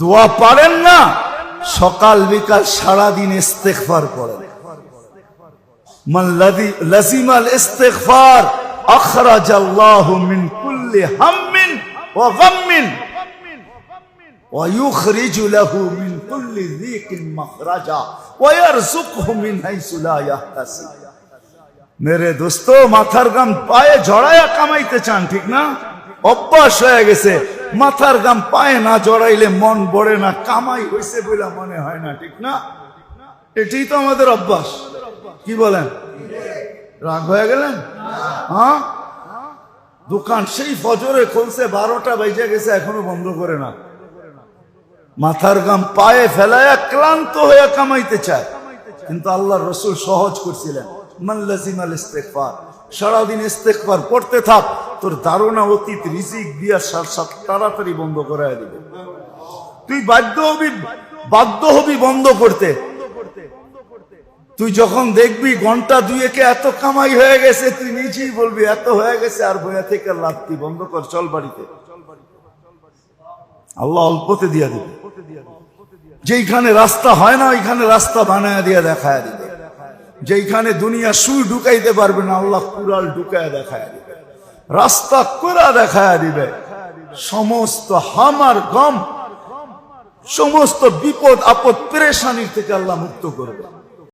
দোয়া পারেন না, সকাল বিকাল সারাদিন ইস্তেগফার করেন। মান লাজিমাল ইস্তেগফার আখরাজাল্লাহু মিন কুল্লি হাম্মিন ওয়া গাম্মিন ওয়া ইউখরিজু লাহু মিন কুল্লি যিকিন মাখরাজা ওয়া ইয়ারযুকহু মিন হাইসু লা ইয়াহতাসিব। মেরে দোস্ত, মাথার গাম পায়ে জড়ায়া কামাইতে চান, ঠিক না? অভ্যাস হয়ে গেছে, মাথার গাম পায়ে না জড়াইলে মন ভরে না, কামাই হয়েছে বলে মনে হয় না, ঠিক না? এটাই তো আমাদের অভ্যাস। কি বলেন? রাগ হয়ে গেলেন? হ্যাঁ, দোকান সেই ফজরে খুলছে, 12টা বেজে গেছে, এখনো বন্ধ করে না। মাথার গাম পায়ে ফেলায়া ক্লান্ত হয়ে কামাইতে চায়, কিন্তু আল্লাহর রাসূল সহজ করছিলেন, মান লাজিমাল ইস্তিগফার, সারাদিন ইস্তিগফার পড়তে থাক, তোর ধারণা অতীত রিজিক দিয়া তাড়াতাড়ি বন্ধ করায় দিবে। তুই বাধ্য হবি বন্ধ করতে। তুই যখন দেখবি ঘন্টা দুয়েকে এত কামাই হয়ে গেছে, তুই নিজেই বলবি এত হয়ে গেছে, আর বইয়া থেকে লাভ কি, বন্ধ কর, চল বাড়িতে। আল্লাহ অল্পতে দিয়া দিবে। যেইখানে রাস্তা হয় না ওইখানে রাস্তা বানায় দিয়া দেখায় দিবে। যেইখানে দুনিয়া সুই ঢুকাইতে পারবে না, আল্লাহ কুড়াল ঢুকায় দেখায় দিবে, রাস্তা করে দেখায় দিবে। সমস্ত হামার গম, সমস্ত বিপদ আপদ পেরেশানি থেকে আল্লাহ মুক্ত করবে।